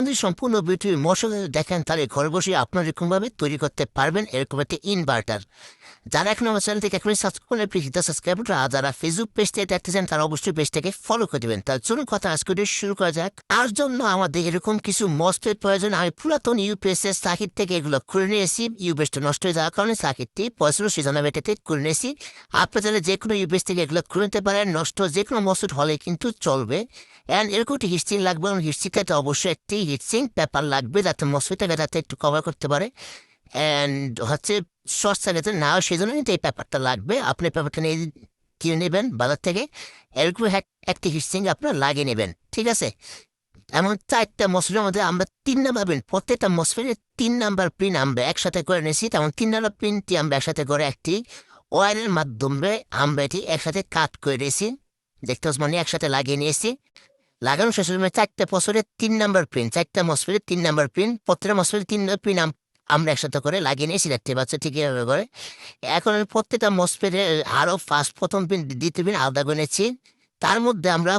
যদি সম্পূর্ণ ভিডিও মশলা দেখেন তাহলে ঘরে বসে আপনারা এরকমভাবে তৈরি করতে পারবেন এরকম একটি ইনভার্টার। যারা এখন আমার চ্যানেলটিকে এখনই সাবস্ক্রাইব করেন প্লিজ সাবস্ক্রাইব করুন, আর যারা ফেসবুক পেজ থেকে দেখতেছেন তারা অবশ্যই পেজটাকে ফলো করে দেবেন। তার চলুন কথা আজকে শুরু করা যাক। তার জন্য আমাদের এরকম কিছু মসফেট প্রয়োজন। আমি পুরাতন ইউপিএসের সার্কিট থেকে এগুলো খুলে নিয়েছি। ইউপিএসটা নষ্ট হয়ে যাওয়ার কারণে সার্কিটটি পয়সা সেজন্য এটাতে খুলে নিয়েছি। আপনার চাইলে যে কোনো ইউপিএস থেকে এগুলো খুলে নিতে পারেন, নষ্ট যে কোনো মসফেট হলে কিন্তু চলবে। অ্যান্ড এরকম একটি হিটসিং লাগবে, এবং হিটসিংটাতে অবশ্যই একটি হিটসিং পেপার লাগবে যাতে মসফেটটাকে যাতে একটু কভার করতে পারে। অ্যান্ড হচ্ছে শর্ট সার্কিটে না হয় সেজন্য কিন্তু এই পেপারটা লাগবে। আপনি পেপারটা নিয়ে কিনে নেবেন বাজার থেকে, এরকম একটি হিটসিং আপনার লাগিয়ে নেবেন, ঠিক আছে। এমন 4টা মসফেটের মধ্যে আমরা 3 নাম্বার পিন, প্রত্যেকটা মসফেটের 3 নাম্বার পিন আমরা একসাথে করে নিয়েছি। তেমন 3 নাম্বার পিনটি আমরা একসাথে করে একটি ওয়ারের মাধ্যমে আমরা এটি একসাথে কাট করে নিয়েছি। দেখতে মানে একসাথে লাগিয়ে নিয়েছি। লাগানো শেষের সময় 4টা মসফেটের 3 নাম্বার পিন, 4টা মসফেটের 3 নাম্বার পিন, প্রত্যেকটা মসফেটের 3 নাম্বার পিন আমরা একসাথে করে লাগিয়ে নিয়েছি, দেখতে পাচ্ছি ঠিক এভাবে করে। এখন আমি প্রত্যেকটা মসফেটের আরও প্রথম পিন, দ্বিতীয় পিন আলাদা করে নিচ্ছি। তার মধ্যে আমরা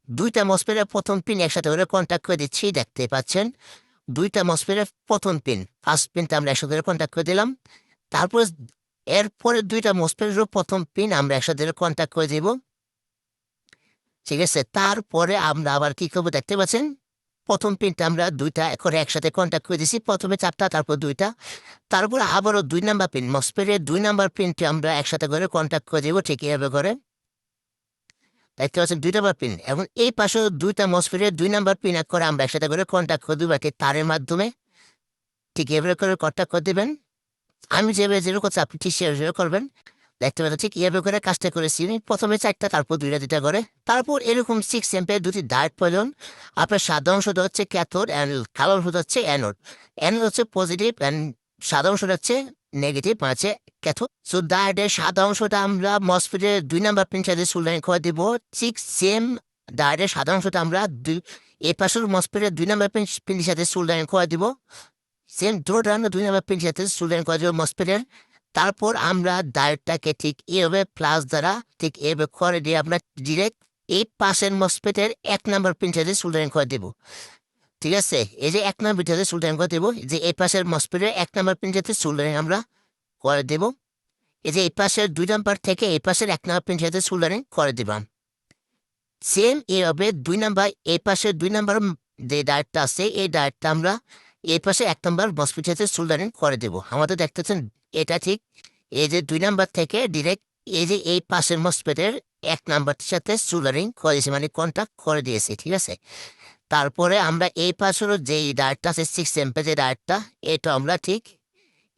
2টা মসফেটের প্রথম পিন একসাথে করে কন্ট্যাক্ট করে দিচ্ছি, দেখতে পাচ্ছেন। 2টা মসফেটের প্রথম পিন, ফার্স্ট পিনটা আমরা একসাথে করে কন্ট্যাক্ট করে দিলাম। তারপরে এরপরে 2টা মসফেটেরও প্রথম পিন আমরা একসাথে কন্ট্যাক্ট করে দিব, ঠিক আছে। তারপরে আমরা আবার কি করবো দেখতে পাচ্ছেন, প্রথম পিনটা আমরা 2টা করে একসাথে কন্ট্যাক্ট করে দিচ্ছি, প্রথমে 4টা তারপর 2টা। তারপরে আবারও 2 নাম্বার পিন, মসফেটের 2 নাম্বার পিনটি আমরা একসাথে করে কন্ট্যাক্ট করে দেবো, ঠিক এভাবে করে। দেখতে পাচ্ছেন 2 নাম্বার পিন, এবং এই পাশেও 2টা মসফেটের 2 নাম্বার পিন এক করে আমরা একসাথে করে কন্ট্যাক্ট করে দেবো একটি তারের মাধ্যমে, ঠিক এভাবে করে কন্ট্যাক্ট করে দেবেন। আমি যেভাবে যেরকম করছি আপনি ঠিক সেভাবে করবেন, দেখতে পাচ্ছেন ঠিক এভাবে করে কাজটা করেছি। প্রথমে 4টা তারপর 2টা করে। তারপর এরকম 6 অ্যাম্পের 2টি ডায়োড প্রয়োজন। আপনার সাদা অংশটা হচ্ছে ক্যাথোড অ্যান্ড কালো অংশটা হচ্ছে অ্যানোড। অ্যানোড হচ্ছে পজিটিভ অ্যান্ড সাদা অংশটা হচ্ছে নেগেটিভ, মানে ক্যাথোড। সো ডায়োডের সাদা অংশটা আমরা মসফেটের 2 নাম্বার পিন সাথে সোল্ডারিং করে দিব। ঠিক সেম ডায়োডের সাদা অংশটা আমরা এই পাশের মসফেটের 2 নাম্বার পিনের সাথে সোল্ডারিং করে দিব। সেম দুটোটা আমরা 2 নাম্বার পিনের সাথে সোল্ডারিং করে দিব মসফেটের। তারপর আমরা ডায়োডটাকে ঠিক এভাবে প্লাস দ্বারা ঠিক এভাবে করে দিয়ে আমরা ডিরেক্ট এই পাশের মসফেটের 1 নাম্বার পিন সাথে সোল্ডারিং করে দেবো, ঠিক আছে। এই যে 1 নাম্বার পিন সাথে সোল্ডারিং করে দেবো, যে এই পাশের মসফেটের 1 নাম্বার পিন সাথে সোল্ডারিং আমরা করে দেবো। এই যে এই পাশের 2 নাম্বার থেকে এই পাশের 1 নাম্বার পিন সাথে সোল্ডারিং করে দিলাম। সেম এইভাবে 2 নাম্বার এই পাশের 2 নাম্বার যে ডায়োডটা আছে এই ডায়োডটা আমরা এই পাশে 1 নাম্বার মসফেটের সাথে সোল্ডারিং করে দেবো। আমাদের দেখতেছেন এটা ঠিক এই যে 2 নাম্বার থেকে ডিরেক্ট এই যে এই পাশের মসফেটের 1 নাম্বারটির সাথে সোল্ডারিং করে দিয়েছি, মানে কন্ট্যাক্ট করে দিয়েছি, ঠিক আছে। তারপরে আমরা এই পাশেরও যে ডায়োডটা আছে 6 অ্যাম্পের যে ডায়োডটা, এটা আমরা ঠিক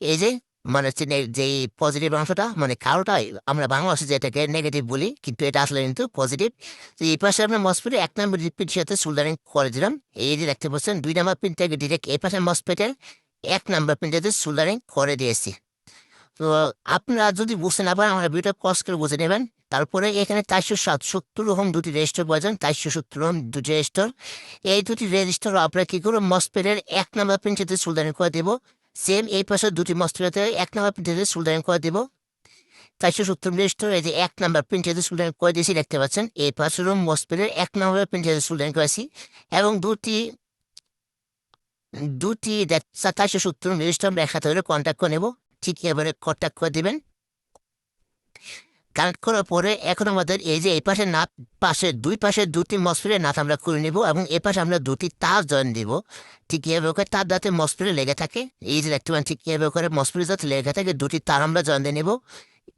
এই যে মানে হচ্ছে যে পজিটিভ অংশটা মানে কালোটা, আমরা বাংলাদেশে যেটাকে নেগেটিভ বলি কিন্তু এটা আসলে কিন্তু পজিটিভ। তো এই পাশে আমরা মসফেটে 1 নাম্বার পিনের সাথে সোল্ডারিং করে দিলাম। এই যে দেখতে পাচ্ছেন 2 নাম্বার পিন থেকে ডিরেক্ট এই পাশে মসফেটের 1 নাম্বার পিন সাথে সোল্ডারিং করে দিয়েছি। তো আপনারা যদি বুঝতে না পারেন আমার ভিডিওটা পজ করে বুঝে নেবেন। তারপরে এখানে 470 ওহম 2টি রেজিস্টার প্রয়োজন, 470 ওহম 2টি রেজিস্টার। এই 2টি রেজিস্টার আপনারা কি করবো মসফেটের 1 নাম্বার পিন সাথে সোল্ডারিং করে দেবো। সেম এই পাশে 2টি মসফেটের 1 নাম্বার পিন সাথে সোল্ডারিং করে দেবো। 470 রেজিস্টার এই যে 1 নাম্বার পিন সাথে সোল্ডারিং করে দিয়েছি, দেখতে পাচ্ছেন। এই পাশেরও মসফেটের 1 নাম্বার পিন সাথে সোল্ডারিং করেছি, এবং দুটি 470 রেজিস্টার আমরা একসাথে করে কন্ট্যাক্ট করে নেবো, ঠিক এবারে কন্ট্যাক্ট করে দেবেন। কানেক্ট করার পরে এখন আমাদের এই যে এই পাশে নাট পাশে 2 পাশে 2টি মসফেটের নাট আমরা খুলে নেব, এবং এ পাশে আমরা 2টি তার জয়েন দিব, ঠিক এভাবে করে তার যাতে মসফেটে লেগে থাকে। এই যে দেখতে পাচ্ছেন ঠিক এভাবে করে মসফেটে যাতে লেগে থাকে 2টি তার আমরা জয়েন দিয়ে নেব।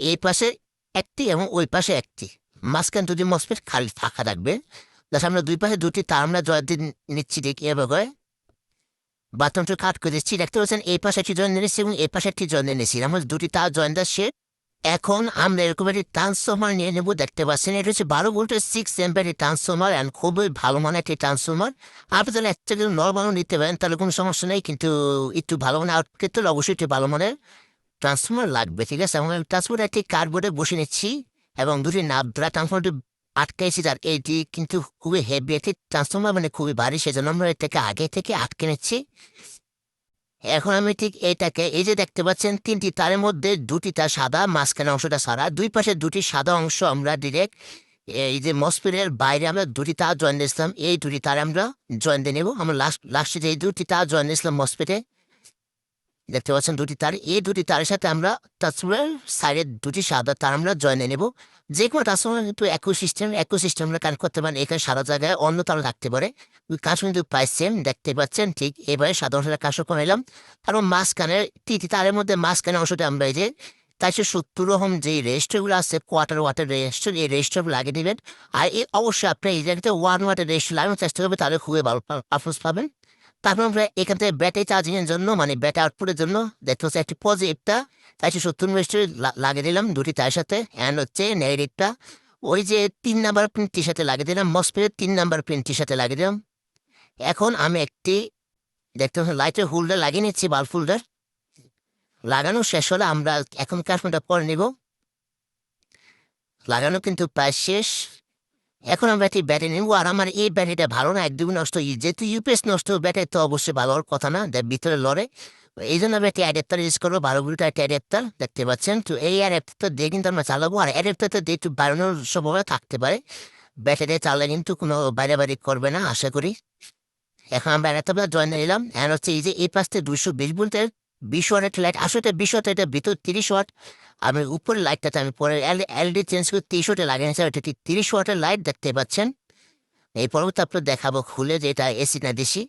এই পাশে একটি এবং ওই পাশে একটি, মাঝখানে 2টি মসফেট খালি ফাঁকা থাকবে। প্লাস আমরা 2 পাশে 2টি তার আমরা জয়েন দিয়ে নিচ্ছি, ঠিক এভাবে করে বাথরুমটা কাট করে দিচ্ছি, দেখতে পাচ্ছেন। এই পাশে একটি জয়েন নিয়েছি এবং এই পাশে একটি জয়েন নিয়েছি, আমার 2টি তার জয়েন দেওয়া শেষ। এখন আমরা এরকম একটি ট্রান্সফর্মার নিয়ে নেব, দেখতে পাচ্ছেন। এটা হচ্ছে 12 ভোল্টের 6 অ্যাম্পিয়ার ট্রান্সফর্মার, অ্যান্ড খুবই ভালো মানের একটি ট্রান্সফর্মার। আপনি তাহলে একটা যদি নর্মালও নিতে পারেন তাহলে কোনো সমস্যা নেই, কিন্তু একটু ভালো মানের আউটপুট তো অবশ্যই একটু ভালো মানের ট্রান্সফর্মার লাগবে, ঠিক আছে। আমরা ট্রান্সফর্মার একটি কার্ডবোর্ডে বসে নিচ্ছি, এবং 2টি নাব দ্বারা ট্রান্সফর্মারটি আটকেছি। আর এইটি কিন্তু খুবই হেভি একটি ট্রান্সফর্মার, মানে খুবই ভারী, সেজন্য আমরা এটাকে আগে থেকে আটকে নিচ্ছি। এখন আমি ঠিক এইটাকে এই যে দেখতে পাচ্ছেন 3টি তারের মধ্যে 2টি তার সাদা, মাঝখানে অংশটা সাদা, 2 পাশে 2টি সাদা অংশ আমরা ডিরেক্ট এই যে মসফিটের বাইরে আমরা দুটি তার জয়েন দিয়েছিলাম, এই দুটি তার আমরা জয়েন দিয়ে নেবো। আমরা লাস্টে যে এই দুটি তার জয়েন দিয়েছিলাম মসফিটে, দেখতে পাচ্ছেন দুটি তার, এই দুটি তারের সাথে আমরা ট্রান্সফর্মারের সাইডের দুটি সাদা তার আমরা জয়েনে নেব। যে কোনো ট্রান্সফর্মার কিন্তু একই সিস্টেম আমরা কানেক্ট করতে পারেন, এখানে সাদা জায়গায় অন্য তার থাকতে পারে, কাজ কিন্তু প্রায় সেম দেখতে পাচ্ছেন। ঠিক এবারে সাধারণ কাজও করে নিলাম। কারণ মাঝখানের তিনটি তারের মধ্যে মাঝখানে অংশটা আমরা এই যে 470 ওহম যে রেজিস্টারগুলো আছে, কোয়ার্টার ওয়াটের রেজিস্টার, এই রেজিস্টার লাগিয়ে দেবেন। আর এই অবশ্যই আপনি এই জায়গাতে 1 ওয়াটের রেজিস্টার লাগানোর চেষ্টা করবেন, তাহলে খুবই ভালো পারফরমেন্স পাবেন। তারপর আমরা এখান থেকে ব্যাটারি চার্জিংয়ের জন্য মানে ব্যাটারি আউটপুটের জন্য দেখতে হচ্ছে একটি পজিটিভটা 470 রেজিস্টার লাগিয়ে দিলাম দুটি তার সাথে, অ্যান্ড হচ্ছে নেগেটিভটা ওই যে 3 নাম্বার প্রিন্টটির সাথে লাগিয়ে দিলাম, মসফেটের 3 নাম্বার প্রিন্টটির সাথে লাগিয়ে দিলাম। এখন আমি একটি দেখতে হচ্ছে লাইটের হোল্ডার লাগিয়ে নিচ্ছি, বাল্ব হোল্ডার লাগানো শেষ হলে আমরা এখন কাশমাটা পরে নিব। লাগানো কিন্তু প্রায় শেষ। এখন আমরা একটি ব্যাটারি নেবো, আর আমার এই ব্যাটারিটা ভালো না, একদমই নষ্ট, যেহেতু ইউপিএস নষ্ট ব্যাটারি তো অবশ্যই ভালো হওয়ার কথা না, ভিতরে লড়ে। এই জন্য আমরা একটি অ্যাডাপ্টার ইউজ করবো, 12 ভোল্টের একটি অ্যাডাপ্টার দেখতে পাচ্ছেন। তো এই অ্যাডাপ্টার দিয়ে কিন্তু আমরা চালাবো, আর অ্যাডাপ্টারটা দিয়ে একটু বাড়ানোর সম্ভাবনা থাকতে পারে, ব্যাটারি চালালে কিন্তু কোনো বাইরে করবে না আশা করি। এখন আমরা অ্যাডাপ্টার জয়েন নিলাম, অ্যান্ড হচ্ছে এই যে এই পাশে 220 ভোল্টের 20 ওয়াটের লাইট, আসলে 20 ওয়াট, এটা ভিতর 30 ওয়াট। আমি উপরের লাইটটাতে আমি পরে এলইডি চেঞ্জ করে 30 ওয়াটে লাগিয়ে নিয়েছি, এটা 30 ওয়াটের লাইট দেখতে পাচ্ছেন। এই পরবর্তী আপনার দেখাবো খুলে যে এটা এসি না ডিসি,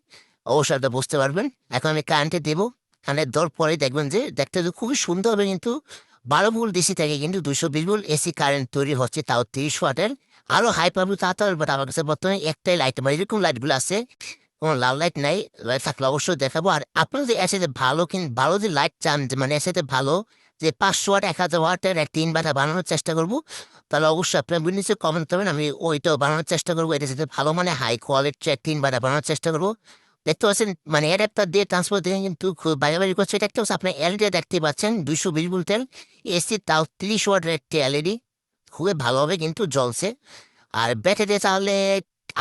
অবশ্যই আপনি বুঝতে পারবেন। এখন আমি কারেন্টে দেবো, কারেন্টের দেওয়ার পরে দেখবেন যে দেখতে তো খুবই সুন্দর হবে, কিন্তু 12 ভোল্ট ডিসি থেকে কিন্তু 220 ভোল্ট এসি কারেন্ট তৈরি হচ্ছে, তাও 30 ওয়াটের। আরও হাই পাবো তা তো, বাট আমার কাছে বর্তমানে একটাই লাইট, মানে এরকম লাইটগুলো আছে, কোনো লাল লাইট নাই, লাইট থাকলে অবশ্যই দেখাবো। আর আপনারা যে এর সাথে ভালো যে লাইট চান, মানে এর সাথে ভালো যে 500 ওয়াট 1000 ওয়াটের একটা ইনভার্টার বানানোর চেষ্টা করবো, তাহলে অবশ্যই আপনার নিচে কমেন্ট করবেন, আমি ওইটাও বানানোর চেষ্টা করবো। এটা যাতে ভালো মানে হাই কোয়ালিটির একটা ইনভার্টার বানানোর চেষ্টা করবো। দেখতে পাচ্ছেন মানে অ্যাডাপ্টার দিয়ে ট্রান্সফার দিয়ে কিন্তু খুব বাড়াবাড়ি করছে। এটা একটা হচ্ছে আপনার এলইডি দেখতে পাচ্ছেন 220 ভোল্টের এসি, তাও 30 ওয়াটের একটি এলইডি, খুবই ভালোভাবে কিন্তু জ্বলছে। আর ব্যাটারি তাহলে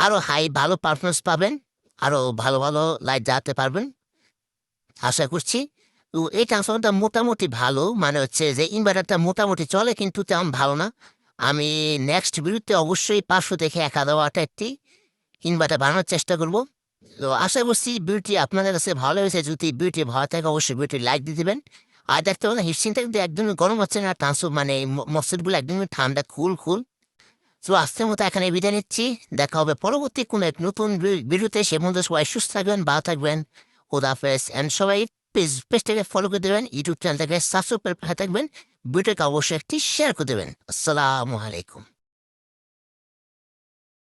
আরও হাই ভালো পারফরমেন্স পাবেন, আরও ভালো ভালো লাইট জ্বালাতে পারবেন আশা করছি। তো এই ট্রান্সফর্মারটা মোটামুটি ভালো, মানে হচ্ছে যে ইনভার্টারটা মোটামুটি চলে, কিন্তু তেমন ভালো না। আমি নেক্সট ভিডিওতে অবশ্যই 500 থেকে 1000 ওয়াট একটি ইনভার্টার বানানোর চেষ্টা করব। তো আশা করছি ভিডিওটি আপনাদের কাছে ভালো হয়েছে। যদি ভিডিওটি ভালো থাকে অবশ্যই ভিডিওটি লাইক দিয়ে দেবেন। আর দেখতে পাবেন হিটসিনটা কিন্তু একদমই গরম হচ্ছে না, মানে মসজিদগুলো একদমই ঠান্ডা কুল। তো আজকের মতো এখানে বিদায় নিচ্ছি, দেখা হবে পরবর্তী কোনো এক নতুন ভিডিওতে। সে মধ্যে সবাই সুস্থ থাকবেন, ভালো থাকবেন, খুদাহাফেজ। অ্যান্ড সবাই পেজটাকে ফলো করে দেবেন, ইউটিউব চ্যানেলটাকে সাবস্ক্রাইব করে থাকবেন, ভিডিওটাকে অবশ্যই একটি শেয়ার করে দেবেন। আসসালামু আলাইকুম।